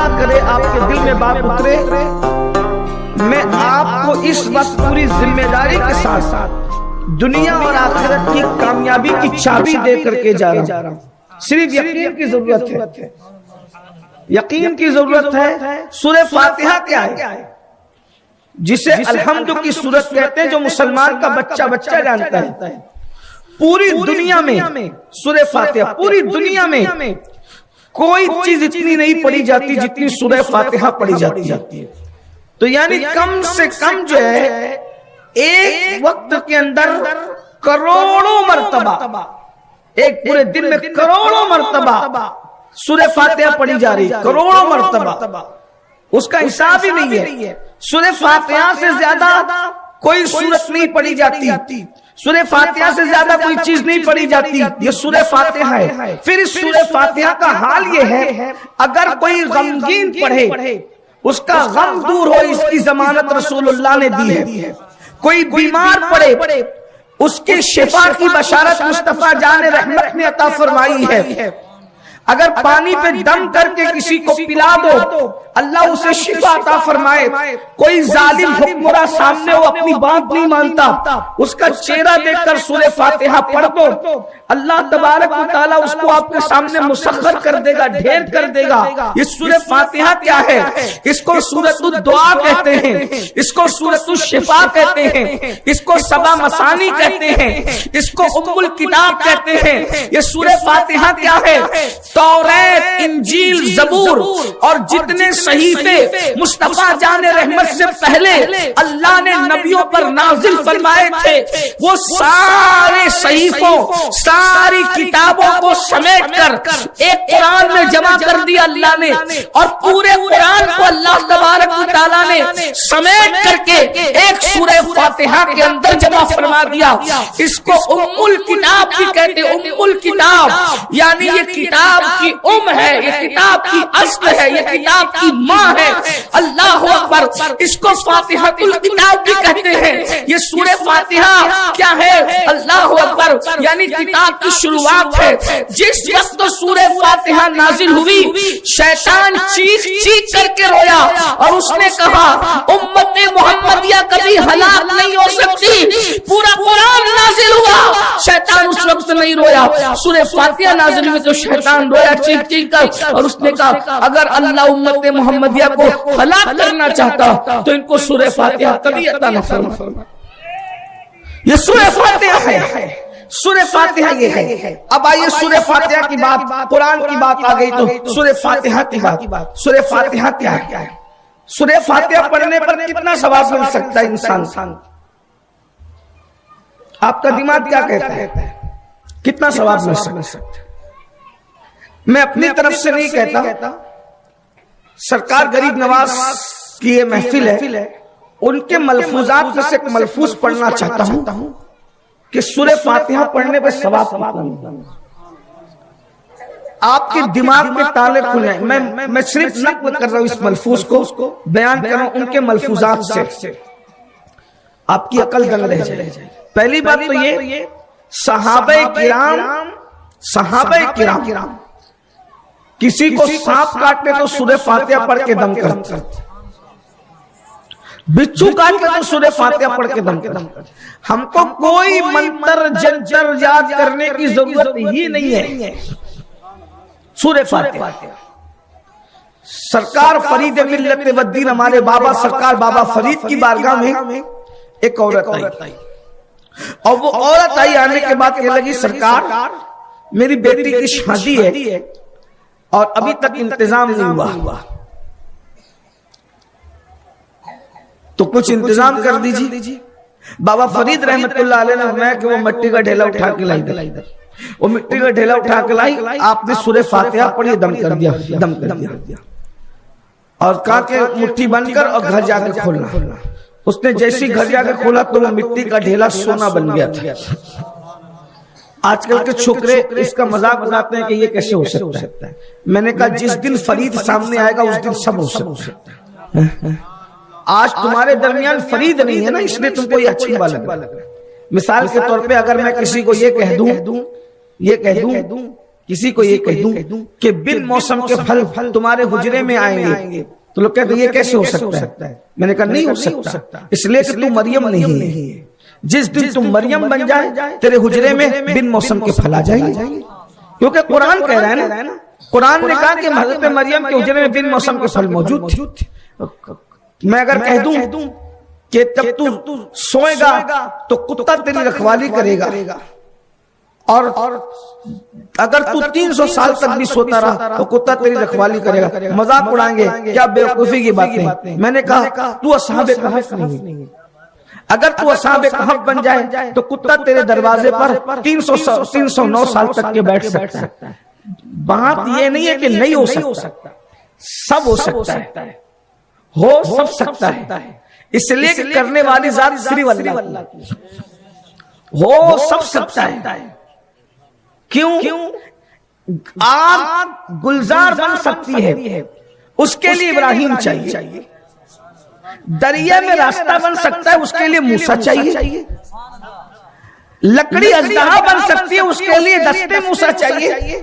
اللہ کرے آپ کے دل میں بات اترے، میں آپ کو اس وقت پوری ذمہ داری کے ساتھ دنیا اور آخرت کی کامیابی کی چابی دے کر کے جا رہا ہوں۔ صرف یقین کی ضرورت ہے، یقین کی ضرورت ہے۔ سورہ فاتحہ کیا ہے؟ جسے الحمد کی سورت کہتے ہیں، جو مسلمان کا بچہ جانتا ہے۔ پوری دنیا میں سورہ فاتحہ، پوری دنیا میں کوئی چیز اتنی نہیں پڑھی جاتی جتنی سورہ فاتحہ پڑھی جاتی ہے۔ تو یعنی کم سے کم جو ہے ایک وقت کے اندر کروڑوں مرتبہ، ایک پورے دن میں کروڑوں مرتبہ سورہ فاتحہ پڑھی جا رہی، کروڑوں مرتبہ، اس کا حساب ہی نہیں ہے۔ سورہ فاتحہ سے زیادہ کوئی سورت نہیں پڑھی جاتی، سورہ فاتحہ سے زیادہ کوئی چیز نہیں پڑھی جاتی، یہ سورہ فاتحہ ہے۔ پھر اس سورہ فاتحہ کا حال یہ ہے، اگر کوئی غمگین پڑھے اس کا غم دور ہو، اس کی ضمانت رسول اللہ نے دی ہے۔ کوئی بیمار پڑے اس کے شفا کی بشارت مصطفیٰ جان رحمت نے عطا فرمائی ہے۔ اگر پانی پہ دم کر کے کسی کو پلا دو، اللہ اسے شفا عطا فرمائے۔ کوئی ظالم حکمراں سامنے ہو، اپنی بات نہیں مانتا، اس کا چہرہ دیکھ کر سورہ فاتحہ پڑھ دو، اللہ تبارک و تعالیٰ اس کو آپ کے سامنے مسخر کر دے گا، ڈھیر کر دے گا۔ یہ سورہ فاتحہ کیا ہے؟ اس کو سورۃ الدعاء کہتے ہیں، اس کو سورۃ الشفا کہتے ہیں، اس کو سبع مثانی کہتے ہیں، اس کو ام الکتاب کہتے ہیں۔ یہ سورہ فاتحہ کیا ہے؟ توریت، انجیل، زبور اور جتنے صحیفے مصطفیٰ جان رحمت سے پہلے اللہ نے نبیوں پر نازل فرمائے تھے، وہ سارے صحیفوں، ساری کتابوں کو سمیٹ کر ایک قرآن میں جمع کر دیا اللہ نے، اور پورے قرآن کو اللہ تبارک و تعالیٰ نے سمیٹ کر کے ایک سورہ فاتحہ کے اندر جمع فرما دیا۔ اس کو ام الکتاب بھی کہتے ہیں، ام الکتاب یعنی یہ کتاب کی ہے، یہ کتاب کی اصل ہے، یہ کتاب کی ماں ہے۔ اللہ اکبر۔ اس کو فاتحۃ الکتاب بھی کہتے ہیں۔ یہ سورہ فاتحہ کیا ہے؟ اللہ اکبر، یعنی کتاب کی شروعات ہے۔ جس وقت سورہ فاتحہ نازل ہوئی، شیطان چیخ چیخ کر کے رویا اور اس نے کہا امت محمدیہ کبھی ہلاک نہیں ہو سکتی۔ پورا قرآن نازل ہوا، شیطان اس وقت نہیں رویا۔ سورہ فاتحہ نازل ہوئی تو شیطان رویا چیخ چیخ کر، اور اس نے کہا اگر اللہ امت محمدیہ کو ہلاک کرنا چاہتا تو ان کو سورہ فاتحہ کبھی عطا نہ فرما۔ یہ سورہ فاتحہ ہے، سورہ فاتحہ یہ ہے۔ اب آئیے سورہ فاتحہ کی بات، قرآن کی بات آ گئی تو سورہ فاتحہ کی بات۔ سورہ فاتحہ کیا ہے؟ سورہ فاتحہ پڑھنے پر کتنا ثواب مل سکتا ہے انسان؟ آپ کا دماغ کیا کہتا ہے؟ کتنا ثواب مل سکتا ہے؟ میں اپنی طرف سے نہیں کہتا، سرکار غریب نواز کی یہ محفل ہے، ان کے ملفوظات میں سے ایک ملفوظ پڑھنا چاہتا ہوں کہ سورہ فاتحہ پڑھنے پر ثواب کتنا۔ آپ کے دماغ میں تالے کھلیں۔ میں صرف نقل کر رہا ہوں اس ملفوظ کو، بیان کر رہا ہوں ان کے ملفوظات سے، آپ کی عقل دنگ رہ جائے۔ پہلی بات تو یہ، صحابہ کرام کسی کو سانپ کاٹتے تو سورہ فاتحہ پڑھ کے دم کرتے، بچھو کاٹتے تو سورہ فاتحہ پڑھ کے دم کرتے۔ ہم کو کوئی منتر جنتر یاد کرنے کی ضرورت ہی نہیں ہے، سورہ فاتحہ۔ سرکار فرید ملت و دین ہمارے بابا سرکار بابا فرید کی بارگاہ میں ایک عورت آئی، اور وہ عورت آئی، آنے کے بعد کہنے لگی سرکار میری بیٹی کی شادی ہے اور ابھی تک انتظام نہیں ہوا، تو کچھ انتظام کر دیجیے۔ بابا فرید رحمت اللہ علیہ نے فرمایا کہ وہ مٹی کا ڈھیلا اٹھا کے لائی، وہ مٹی کا ڈھیلا اٹھا کے لائی، آپ نے سورہ فاتحہ پڑھی، دم کر دیا، اور کہا کہ مٹھی بن کر اور گھر جا کے کھولنا۔ اس نے جیسی گھر جا کے کھولا تو وہ مٹی کا ڈھیلا سونا بن گیا تھا۔ آج کل کے چھوکرے اس کا مذاق اڑاتے ہیں کہ یہ کیسے ہو سکتا ہے۔ میں نے کہا جس دن فرید سامنے آئے گا اس دن سب ہو سکتا ہے۔ آج تمہارے درمیان فرید نہیں ہے نا، اس لیے تم کو یہ اچھی بات لگ رہا ہے۔ مثال کے طور پہ اگر میں کسی کو یہ کہہ دوں کسی کو یہ کہہ دوں کہ بن موسم کے پھل تمہارے حجرے میں آئیں گے تو لوگ کہتے ہیں یہ کیسے ہو سکتا ہے؟ میں نے کہا نہیں ہو سکتا، اس لیے کہ تم مریم نہیں ہے۔ جس دن تم مریم بن جائے تیرے حجرے میں بن موسم کے پھل آ جائیں گے، کیونکہ قرآن کہہ رہا ہے نا، قرآن نے کہا کہ حضرت مریم کے حجرے میں بن موسم کے پھل موجود تھے۔ میں اگر کہہ دوں کہ جب تو سوئے گا تو کتا تیری رکھوالی کرے گا، اور اگر تو 300 سال تک بھی سوتا رہا تو کتا تیری رکھوالی کرے گا، مذاق اڑائیں گے، کیا بیوقوفی کی باتیں۔ میں نے کہا تو اصحاب کہف نہیں ہے، اگر تو اصحاب کہف بن جائے تو کتا تیرے دروازے پر 309 سال تک کے بیٹھ سکتا ہے۔ بات یہ نہیں ہے کہ نہیں ہو سکتا، سب ہو سکتا ہے، ہو سب سکتا ہے، اس لیے کہ کرنے والی ذات صرف اللہ کی، ہو سب سکتا ہے۔ کیوں؟ آگ گلزار بن سکتی ہے، اس کے لیے ابراہیم چاہیے، دریا میں راستہ بن سکتا ہے، اس کے لیے موسیٰ چاہیے، لکڑی اژدہا بن سکتی ہے، اس کے لیے دستے موسیٰ چاہیے،